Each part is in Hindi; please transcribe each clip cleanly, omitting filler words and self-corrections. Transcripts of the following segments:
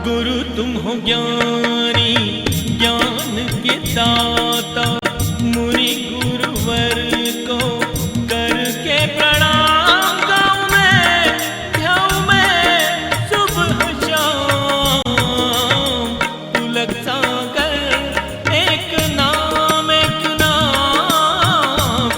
गुरु तुम हो ज्ञानी ज्ञान के दाता, मुनि गुरुवर को करके प्रणाम गाऊं मैं, ध्याऊं मैं सुबह शाम। पुलक सागर एक नाम एक नाम।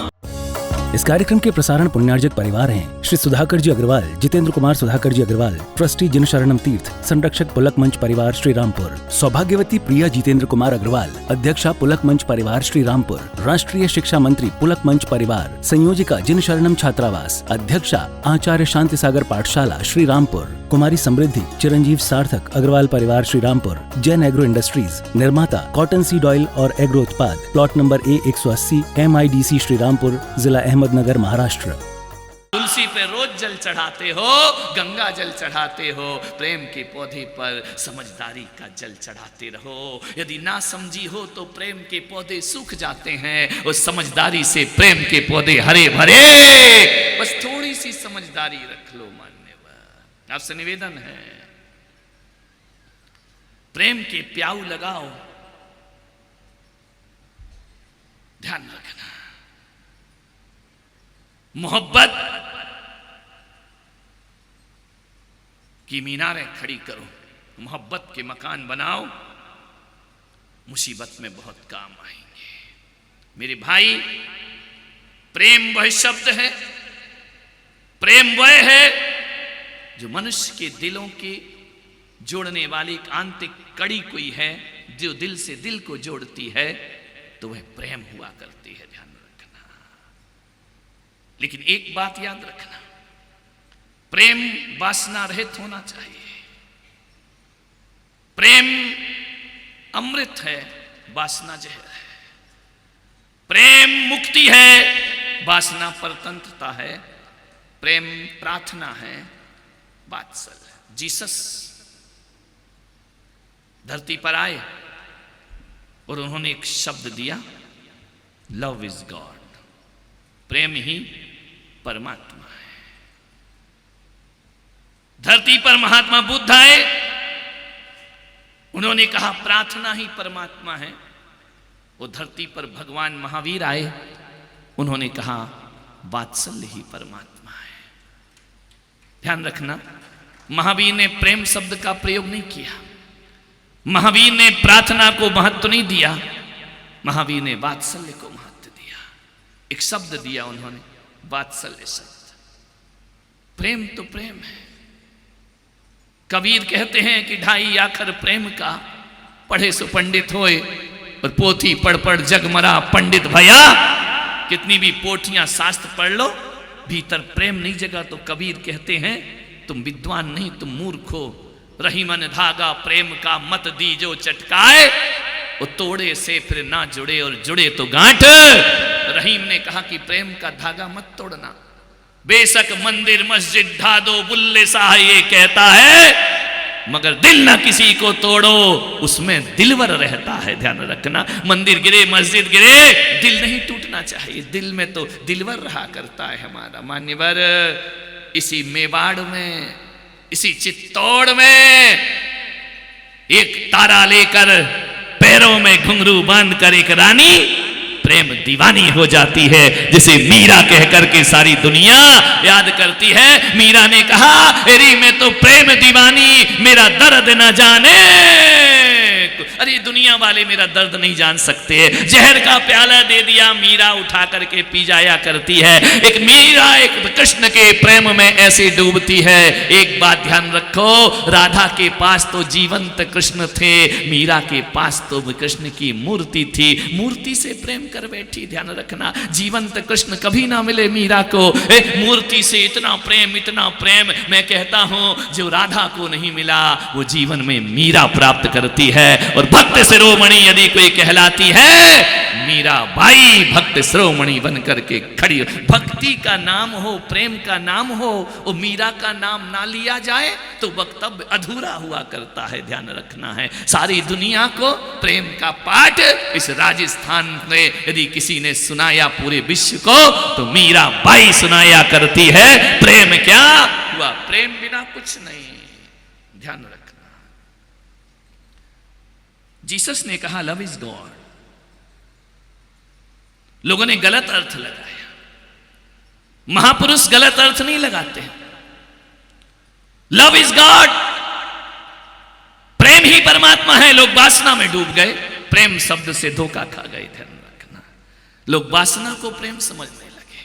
इस कार्यक्रम के प्रसारण पुण्यार्जक परिवार हैं श्री सुधाकर जी अग्रवाल, जितेंद्र कुमार सुधाकर जी अग्रवाल, ट्रस्टी जिन शरणम तीर्थ, संरक्षक पुलक मंच परिवार श्री रामपुर, सौभाग्यवती प्रिया जितेंद्र कुमार अग्रवाल, अध्यक्षा पुलक मंच परिवार श्री रामपुर, राष्ट्रीय शिक्षा मंत्री पुलक मंच परिवार, संयोजिका जिन शरणम छात्रावास, अध्यक्षा आचार्य शांति सागर पाठशाला श्री रामपुर, कुमारी समृद्धि चिरंजीव सार्थक अग्रवाल परिवार श्री रामपुर, जैन एग्रो इंडस्ट्रीज, निर्माता कॉटन सीड ऑयल और एग्रो उत्पाद, plot number A180 MIDC Shri Rampur, जिला अहमदनगर, महाराष्ट्र। तुलसी पे रोज जल चढ़ाते हो, गंगा जल चढ़ाते हो, प्रेम के पौधे पर समझदारी का जल चढ़ाते रहो। यदि ना समझी हो तो प्रेम के पौधे सूख जाते हैं, और समझदारी से प्रेम के पौधे हरे भरे। बस थोड़ी सी समझदारी रख लो। मान्यवर, आपसे निवेदन है, प्रेम के प्याऊ लगाओ, ध्यान रखना। मोहब्बत की मीनारें खड़ी करो, मोहब्बत के मकान बनाओ, मुसीबत में बहुत काम आएंगे। मेरे भाई, प्रेम वह शब्द है, प्रेम वह है जो मनुष्य के दिलों के जोड़ने वाली एक आंतरिक कड़ी कोई है, जो दिल से दिल को जोड़ती है, तो वह प्रेम हुआ करती है। ध्यान रखना। लेकिन एक बात याद रखना, प्रेम वासना रहित होना चाहिए। प्रेम अमृत है, वासना जहर है। प्रेम मुक्ति है, वासना परतंत्रता है। प्रेम प्रार्थना है, वात्सल्य। जीसस धरती पर आए और उन्होंने एक शब्द दिया, लव इज गॉड। प्रेम ही परमात्मा है। धरती पर महात्मा बुद्ध आए, उन्होंने कहा प्रार्थना ही परमात्मा है। वो धरती पर भगवान महावीर आए, उन्होंने कहा वात्सल्य ही परमात्मा है। ध्यान रखना, महावीर ने प्रेम शब्द का प्रयोग नहीं किया, महावीर ने प्रार्थना को महत्व नहीं दिया, महावीर ने वात्सल्य को महत्व दिया। एक शब्द दिया उन्होंने, वात्सल्य शब्द। प्रेम तो प्रेम है। कबीर कहते हैं कि ढाई आखर प्रेम का, पढ़े सो पंडित होए और पोथी पढ़ पढ़ जग मरा पंडित भया। कितनी भी पोथियां शास्त्र पढ़ लो, भीतर प्रेम नहीं जगा तो कबीर कहते हैं तुम विद्वान नहीं, तुम मूर्ख हो। रही मन धागा प्रेम का मत दीजो चटकाए, वो तोड़े से फिर ना जुड़े और जुड़े तो गांठ। रहीम ने कहा कि प्रेम का धागा मत तोड़ना। बेशक मंदिर मस्जिद ढा दो, बुल्ले शाह ये कहता है, मगर दिल ना किसी को तोड़ो, उसमें दिलवर रहता है। ध्यान रखना, मंदिर गिरे मस्जिद गिरे, दिल नहीं टूटना चाहिए। दिल में तो दिलवर रहा करता है हमारा। मान्यवर, इसी मेवाड़ में, इसी चित्तौड़ में एक तारा लेकर पैरों में घुंघरू बांधकर एक रानी प्रेम दीवानी हो जाती है, जिसे मीरा कह करके सारी दुनिया याद करती है। मीरा ने कहा, अरे मैं तो प्रेम दीवानी, मेरा दर्द न जाने। अरे दुनिया वाले मेरा दर्द नहीं जान सकते। जहर का प्याला दे दिया, मीरा उठा करके पी जाया करती है। एक मीरा एक कृष्ण के प्रेम में ऐसे डूबती है। एक बात ध्यान रखो, राधा के पास तो जीवंत कृष्ण थे, मीरा के पास तो कृष्ण की मूर्ति थी। मूर्ति से प्रेम कर बैठी। ध्यान रखना, जीवंत कृष्ण कभी ना मिले मीरा को। मूर्ति से इतना प्रेम, इतना प्रेम। मैं कहता हूं, जो राधा को नहीं मिला वो जीवन में मीरा प्राप्त करती है। और भक्त शिरोमणि यदि कोई कहलाती है, मीरा बाई भक्त शिरोमणि बन करके खड़ी। भक्ति का नाम हो, प्रेम का नाम हो, और मीरा का नाम ना लिया जाए तो वक्तव्य अधूरा हुआ करता है। ध्यान रखना है, सारी दुनिया को प्रेम का पाठ इस राजस्थान में यदि किसी ने सुनाया पूरे विश्व को, तो मीरा बाई सुनाया करती है। प्रेम क्या हुआ? प्रेम बिना कुछ नहीं। ध्यान रखना, जीसस ने कहा लव इज गॉड। लोगों ने गलत अर्थ लगाया। महापुरुष गलत अर्थ नहीं लगाते। लव इज गॉड, प्रेम ही परमात्मा है। लोग वासना में डूब गए, प्रेम शब्द से धोखा खा गए। ध्यान रखना, लोग वासना को प्रेम समझने लगे,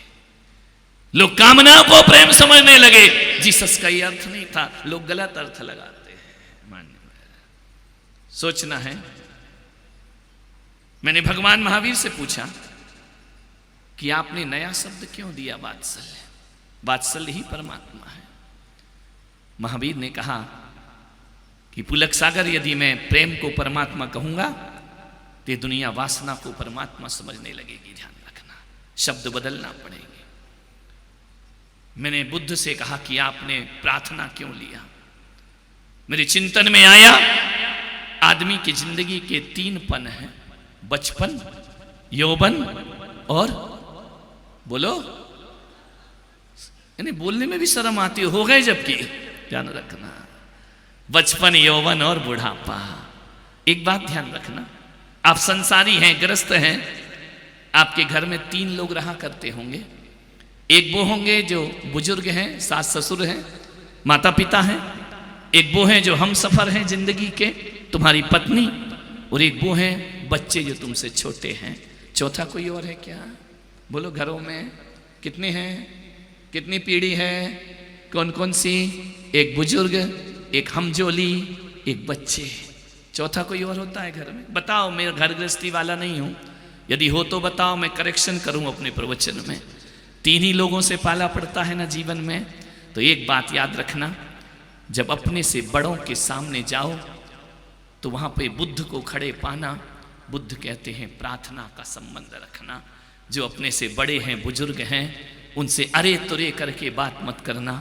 लोग कामना को प्रेम समझने लगे। जीसस का यह अर्थ नहीं था, लोग गलत अर्थ लगाते हैं। मान्य सोचना है। मैंने भगवान महावीर से पूछा कि आपने नया शब्द क्यों दिया वात्सल्य? वात्सल्य ही परमात्मा है। महावीर ने कहा कि पुलक सागर, यदि मैं प्रेम को परमात्मा कहूंगा तो ये दुनिया वासना को परमात्मा समझने लगेगी। ध्यान रखना, शब्द बदलना पड़ेंगे। मैंने बुद्ध से कहा कि आपने प्रार्थना क्यों लिया? मेरे चिंतन में आया आदमी की जिंदगी के 3 पन हैं, बचपन, यौवन और बोलो, यानी बोलने में भी शर्म आती हो गए जबकि। ध्यान रखना, बचपन, यौवन और बुढ़ापा। एक बात ध्यान रखना, आप संसारी हैं, ग्रस्त हैं, आपके घर में 3 लोग रहा करते होंगे। एक वो होंगे जो बुजुर्ग हैं, सास ससुर हैं, माता पिता हैं। एक वो हैं जो हम सफर हैं जिंदगी के, तुम्हारी पत्नी। और एक वो हैं बच्चे जो तुमसे छोटे हैं। चौथा कोई और है क्या? बोलो, घरों में कितने हैं? कितनी पीढ़ी है? कौन कौन सी? एक बुजुर्ग, एक हमजोली, एक बच्चे। चौथा कोई और होता है घर में? बताओ, मैं घर गृहस्थी वाला नहीं हूं, यदि हो तो बताओ, मैं करेक्शन करूं अपने प्रवचन में। 3 ही लोगों से पाला पड़ता है ना जीवन में। तो एक बात याद रखना, जब अपने से बड़ों के सामने जाओ तो वहां पे बुद्ध को खड़े पाना। बुद्ध कहते हैं प्रार्थना का संबंध रखना। जो अपने से बड़े हैं, बुजुर्ग हैं, उनसे अरे तुरे करके बात मत करना,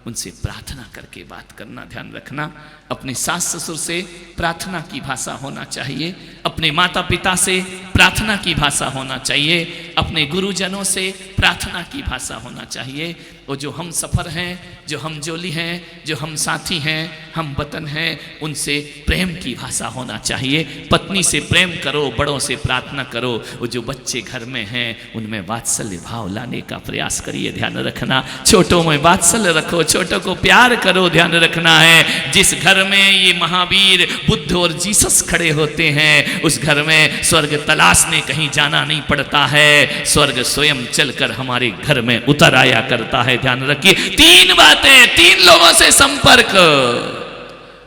उनसे प्रार्थना करके बात करना। ध्यान रखना, अपने सास ससुर से प्रार्थना की भाषा होना चाहिए, अपने माता पिता से प्रार्थना की भाषा होना चाहिए, अपने गुरुजनों से प्रार्थना की भाषा होना चाहिए। और जो हम सफ़र हैं, जो हम जोली हैं, जो हम साथी हैं, हम वतन हैं, उनसे प्रेम की भाषा होना चाहिए। पत्नी से प्रेम करो, बड़ों से प्रार्थना करो। और जो बच्चे घर में हैं उनमें वात्सल्य भाव लाने का प्रयास करिए। ध्यान रखना, छोटों में वात्सल्य रखो, छोटों को प्यार करो। ध्यान रखना है, जिस घर में ये महावीर बुद्ध और जीसस खड़े होते हैं, उस घर में स्वर्ग तलाशने कहीं जाना नहीं पड़ता है, स्वर्ग स्वयं चलकर हमारे घर में उतर आया करता है। ध्यान रखिए, 3 बातें, 3 लोगों से संपर्क,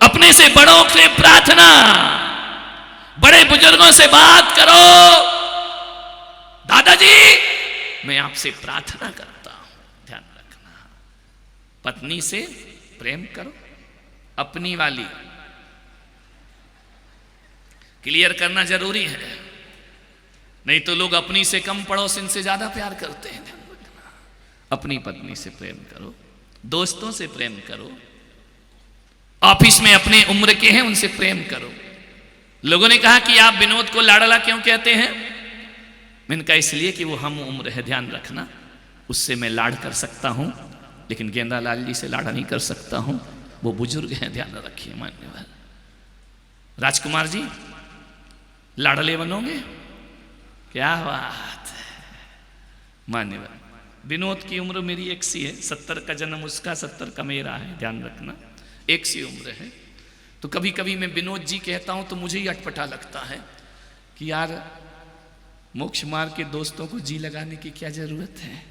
अपने से बड़ों से प्रार्थना, बड़े बुजुर्गों से बात करो। दादाजी, मैं आपसे प्रार्थना करता हूं। ध्यान रखना, पत्नी से प्रेम करो, अपनी वाली क्लियर करना जरूरी है, नहीं तो लोग अपनी से कम पड़ोसिन से ज्यादा प्यार करते हैं। अपनी पत्नी से प्रेम करो, दोस्तों से प्रेम करो, ऑफिस में अपने उम्र के हैं उनसे प्रेम करो। लोगों ने कहा कि आप विनोद को लाडला क्यों कहते हैं? मैंने कहा इसलिए कि वो हम उम्र है। ध्यान रखना, उससे मैं लाड कर सकता हूं, लेकिन गेंदालाल जी से लाड़ा नहीं कर सकता हूं, वो बुजुर्ग हैं। ध्यान रखिए मान्यवर। राजकुमार जी, लाडले बनोगे? क्या बात है मान्यवर। विनोद की उम्र मेरी एक सी है, 70 का जन्म उसका, 70 का मेरा है। ध्यान रखना, एक सी उम्र है। तो कभी कभी मैं विनोद जी कहता हूं तो मुझे ही अटपटा लगता है कि यार मोक्ष मार्ग के दोस्तों को जी लगाने की क्या जरूरत है।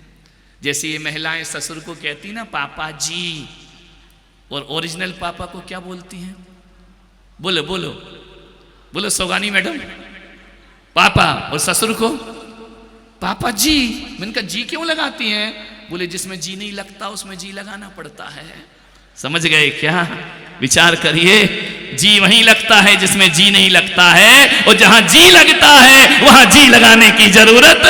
जैसे ये महिलाएं ससुर को कहती ना पापा जी, और ओरिजिनल पापा को क्या बोलती हैं? बोलो बोलो बोलो सौगानी मैडम, पापा, और ससुर को पापा जी। मैंने कहा जी क्यों लगाती हैं? बोले जिसमें जी नहीं लगता उसमें जी लगाना पड़ता है। समझ गए क्या? विचार करिए, जी वहीं लगता है जिसमें जी नहीं लगता है, और जहां जी लगता है वहां जी लगाने की जरूरत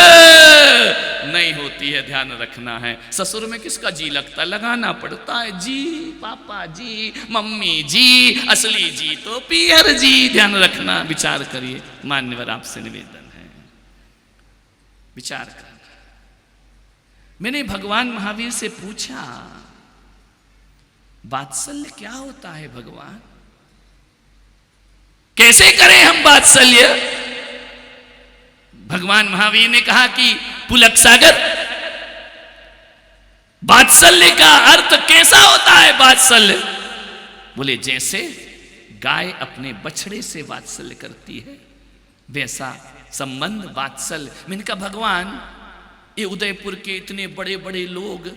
नहीं होती है। ध्यान रखना है, ससुर में किसका जी लगता है? लगाना पड़ता है जी, पापा जी, मम्मी जी, असली जी तो पियर जी। ध्यान रखना, विचार करिए मान्यवर, आपसे निवेदन है, विचार करना। मैंने भगवान महावीर से पूछा वात्सल्य क्या होता है भगवान? कैसे करें हम वात्सल्य? भगवान महावीर ने कहा कि पुलक सागर, वात्सल्य का अर्थ कैसा होता है? वात्सल्य बोले जैसे गाय अपने बछड़े से वात्सल्य करती है, वैसा संबंध वात्सल्य। मैंने कहा भगवान, ये उदयपुर के इतने बड़े बड़े लोग,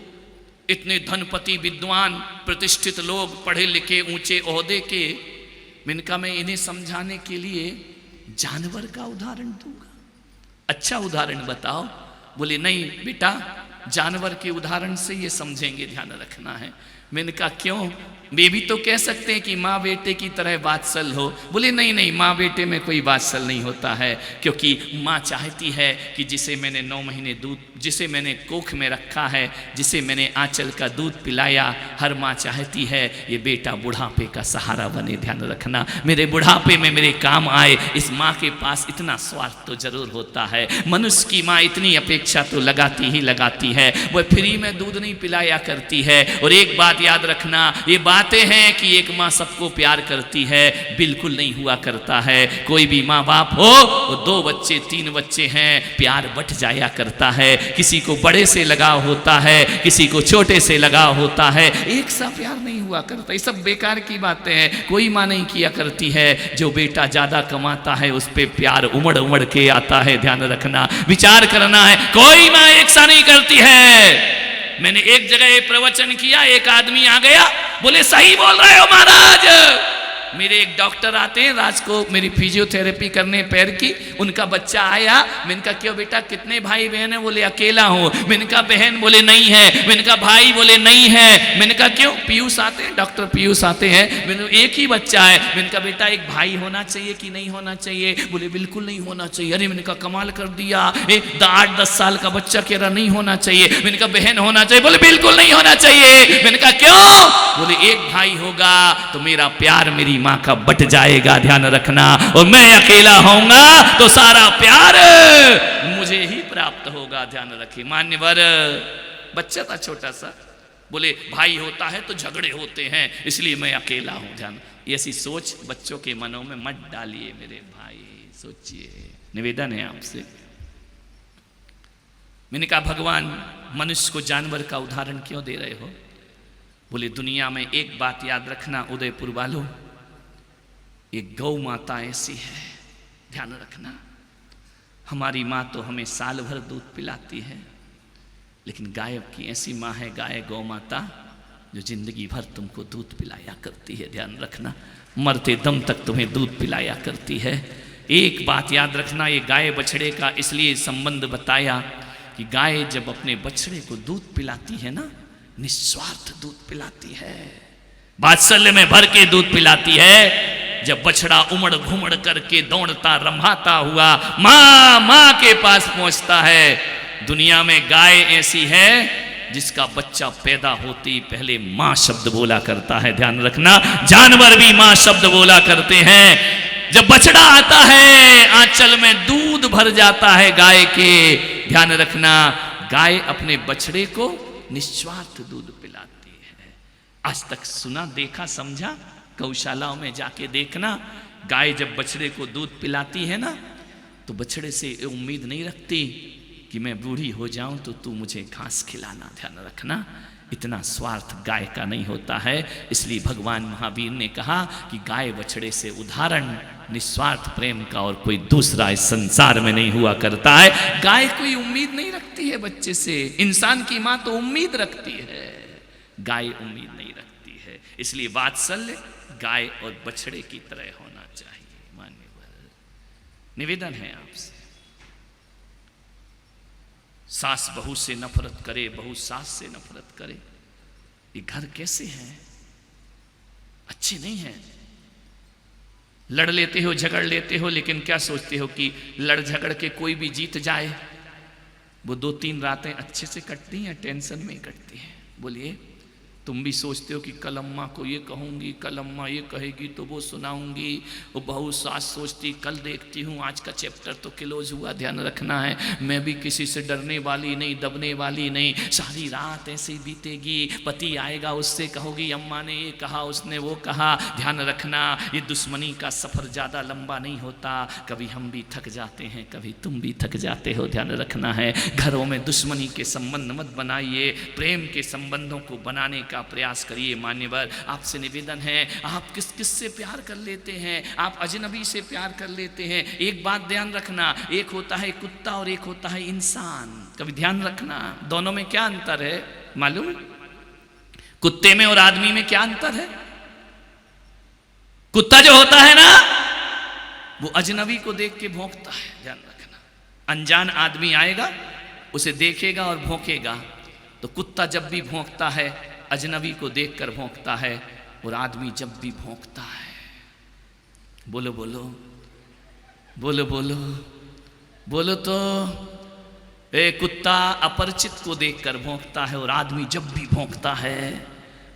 इतने धनपति विद्वान प्रतिष्ठित लोग, पढ़े लिखे ऊंचे ओहदे के, मैंने कहा मैं इन्हें समझाने के लिए जानवर का उदाहरण दूंगा, अच्छा उदाहरण बताओ। बोले नहीं बेटा, जानवर के उदाहरण से ये समझेंगे, ध्यान रखना है। मैंने कहा क्यों? वे भी तो कह सकते हैं कि माँ बेटे की तरह वात्सल हो। बोले नहीं नहीं, माँ बेटे में कोई वात्सल नहीं होता है, क्योंकि माँ चाहती है कि जिसे मैंने 9 महीने दूध, जिसे मैंने कोख में रखा है, जिसे मैंने आंचल का दूध पिलाया, हर माँ चाहती है ये बेटा बुढ़ापे का सहारा बने। ध्यान रखना, मेरे बुढ़ापे में मेरे काम आए। इस माँ के पास इतना स्वार्थ तो जरूर होता है। मनुष्य की माँ इतनी अपेक्षा तो लगाती ही लगाती है, वह फ्री में दूध नहीं पिलाया करती है। और एक बात याद रखना, ये बातें हैं कि एक माँ सबको प्यार करती है, बिल्कुल नहीं हुआ करता है। कोई भी माँ बाप हो, वो 2 बच्चे 3 बच्चे हैं, प्यार बट जाया करता है। किसी को बड़े से लगाव होता है, किसी को छोटे से लगाव होता है, एक सा प्यार नहीं हुआ करता। ये सब बेकार की बातें हैं, कोई माँ नहीं किया करती है। जो बेटा ज्यादा कमाता है उस पर प्यार उमड़ उमड़ के आता है। ध्यान रखना, विचार करना है, कोई माँ एक सा नहीं करती है। मैंने एक जगह एक प्रवचन किया, एक आदमी आ गया, बोले सही बोल रहे हो महाराज। मेरे एक डॉक्टर आते हैं राज को मेरी फिजियोथेरेपी करने पैर की, उनका बच्चा आया। मैंने कहा क्यों बेटा, कितने भाई बहन है? बोले अकेला हूँ। मैंने कहा बहन? बोले नहीं है। मैंने कहा भाई? बोले नहीं है। मैंने कहा क्यों? पीयूष आते हैं, डॉक्टर पीयूष आते हैं। मैंने एक ही बच्चा है। मैंने कहा बेटा एक भाई होना चाहिए कि नहीं होना चाहिए? बोले बिल्कुल नहीं होना चाहिए। अरे मैंने कहा कमाल कर दिया, 8-10 साल का बच्चा कह रहा नहीं होना चाहिए। मैंने कहा बहन होना चाहिए। बोले बिल्कुल नहीं होना चाहिए। मैंने कहा क्यों? बोले एक भाई होगा तो मेरा प्यार मेरी माँ का बट जाएगा। ध्यान रखना, और मैं अकेला होऊंगा तो सारा प्यार मुझे ही प्राप्त होगा। ध्यान रखिए मान्यवर। बच्चा था छोटा सा, बोले भाई होता है तो झगड़े होते हैं, इसलिए मैं अकेला हूं। ध्यान, ऐसी सोच बच्चों के मनों में मत डालिए मेरे भाई, सोचिए, निवेदन है आपसे। मैंने कहा भगवान, मनुष्य को जानवर का उदाहरण क्यों दे रहे हो? बोले दुनिया में एक बात याद रखना उदयपुर वालों, एक गौ माता ऐसी है, ध्यान रखना। हमारी माँ तो हमें साल भर दूध पिलाती है, लेकिन गाय की ऐसी माँ है, गाय गौ माता, जो जिंदगी भर तुमको दूध पिलाया करती है। ध्यान रखना, मरते दम तक तुम्हें दूध पिलाया करती है। एक बात याद रखना, ये गाय बछड़े का इसलिए संबंध बताया कि गाय जब अपने बछड़े को दूध पिलाती है ना, निस्वार्थ दूध पिलाती है, वात्सल्य में भर के दूध पिलाती है। जब बछड़ा उमड़ घुमड़ करके दौड़ता रम्भाता हुआ माँ माँ के पास पहुंचता है, दुनिया में गाय ऐसी है जिसका बच्चा पैदा होते ही पहले माँ शब्द बोला करता है। ध्यान रखना, जानवर भी माँ शब्द बोला करते हैं। जब बछड़ा आता है आंचल में दूध भर जाता है गाय के। ध्यान रखना, गाय अपने बछड़े को निस्वार्थ दूध पिलाती है। आज तक सुना, देखा, समझा? गौशालाओं में जाके देखना, गाय जब बछड़े को दूध पिलाती है ना, तो बछड़े से उम्मीद नहीं रखती कि मैं बूढ़ी हो जाऊं तो तू मुझे घास खिलाना। ध्यान रखना, इतना स्वार्थ गाय का नहीं होता है। इसलिए भगवान महावीर ने कहा कि गाय बछड़े से उदाहरण निस्वार्थ प्रेम का और कोई दूसरा इस संसार में नहीं हुआ करता है। गाय कोई उम्मीद नहीं रखती है बच्चे से, इंसान की माँ तो उम्मीद रखती है, गाय उम्मीद नहीं रखती है। इसलिए वात्सल्य गाय और बछड़े की तरह होना चाहिए। मान्यवर, निवेदन है आपसे, सास बहू से नफरत करे, बहू सास से नफरत करे, ये घर कैसे हैं? अच्छे नहीं हैं। लड़ लेते हो, झगड़ लेते हो, लेकिन क्या सोचते हो कि लड़ झगड़ के कोई भी जीत जाए? वो 2-3 रातें अच्छे से कटती हैं, टेंशन में कटती हैं। बोलिए, तुम भी सोचते हो कि कल अम्मा को ये कहूँगी, कल अम्मा ये कहेगी तो वो सुनाऊंगी। वो बहू सास सोचती कल देखती हूँ, आज का चैप्टर तो क्लोज हुआ, ध्यान रखना है। मैं भी किसी से डरने वाली नहीं, दबने वाली नहीं, सारी रात ऐसे ही बीतेगी। पति आएगा, उससे कहोगी अम्मा ने ये कहा, उसने वो कहा। ध्यान रखना, ये दुश्मनी का सफ़र ज़्यादा लंबा नहीं होता। कभी हम भी थक जाते हैं, कभी तुम भी थक जाते हो, ध्यान रखना है। घरों में दुश्मनी के संबंध मत बनाइए, प्रेम के संबंधों को बनाने का प्रयास करिए। मान्यवर, आपसे निवेदन है, आप किस किस से प्यार कर लेते हैं? आप अजनबी से प्यार कर लेते हैं। एक बात ध्यान रखना, एक होता है कुत्ता और एक होता है इंसान। कभी ध्यान रखना, दोनों में क्या अंतर है मालूम है? कुत्ते में और आदमी में क्या अंतर है? कुत्ता जो होता है ना, वो अजनबी को देख के भौंकता है, ध्यान रखना। अनजान आदमी आएगा, उसे देखेगा और भौंकेगा। तो कुत्ता जब भी भौंकता है अजनबी को देखकर भौंकता है, और आदमी जब भी भौंकता है, बोलो बोलो बोलो बोलो बोलो तो, कुत्ता अपरिचित को देखकर भौंकता है और आदमी जब भी भौंकता है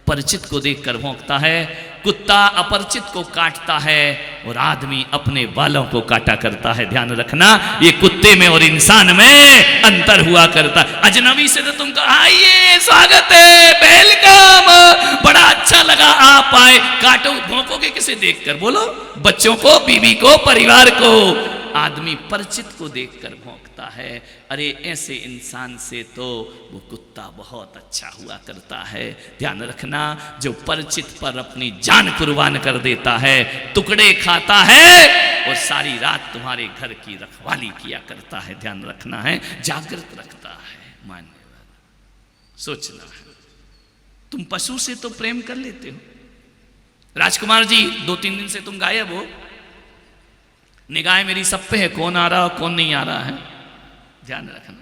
परिचित को देखकर भौंकता है। कुत्ता अपरिचित को काटता है और आदमी अपने बालों को काटा करता है। ध्यान रखना, ये कुत्ते में और इंसान में अंतर हुआ करता। अजनबी से तो तुम कहा आइए, स्वागत है, वेलकम, बड़ा अच्छा लगा आप आए। काटो, भौंकोगे किसे देखकर? बोलो, बच्चों को, बीवी को, परिवार को। आदमी परिचित को देखकर भौंकता है। अरे ऐसे इंसान से तो वो कुत्ता बहुत अच्छा हुआ करता है। ध्यान रखना, जो परिचित पर अपनी जान कुर्बान कर देता है, टुकड़े खाता है और सारी रात तुम्हारे घर की रखवाली किया करता है। ध्यान रखना है, जागृत रखता है। मान्यवर, सोचना है। तुम पशु से तो प्रेम कर लेते हो। राजकुमार जी, 2-3 दिन से तुम गायब हो। निगाहें मेरी सब पे है, कौन आ रहा है कौन नहीं आ रहा है, ध्यान रखना।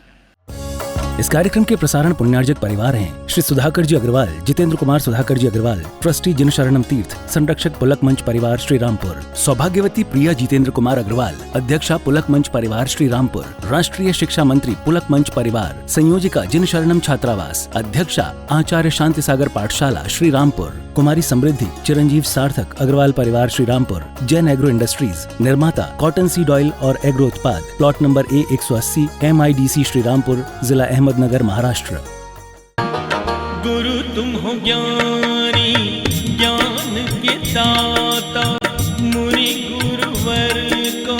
इस कार्यक्रम के प्रसारण पुण्यार्जक परिवार हैं श्री सुधाकर जी अग्रवाल, जितेंद्र कुमार सुधाकर जी अग्रवाल, ट्रस्टी जिन शरणम तीर्थ, संरक्षक पुलक मंच परिवार श्री रामपुर, सौभाग्यवती प्रिया जितेंद्र कुमार अग्रवाल, अध्यक्षा पुलक मंच परिवार श्री रामपुर, राष्ट्रीय शिक्षा मंत्री पुलक मंच परिवार, संयोजिका जिन शरणम छात्रावास, अध्यक्षा आचार्य शांति सागर पाठशाला श्री रामपुर, कुमारी समृद्धि चिरंजीव सार्थक अग्रवाल परिवार श्री रामपुर, जैन एग्रो इंडस्ट्रीज, निर्माता कॉटन सीड ऑयल और एग्रो उत्पाद, plot number A180, MIDC Shri Rampur, जिला अहमदनगर, महाराष्ट्र। गुरु तुम हो ज्ञानी, ज्ञान के दाता, मुनि गुरुवर को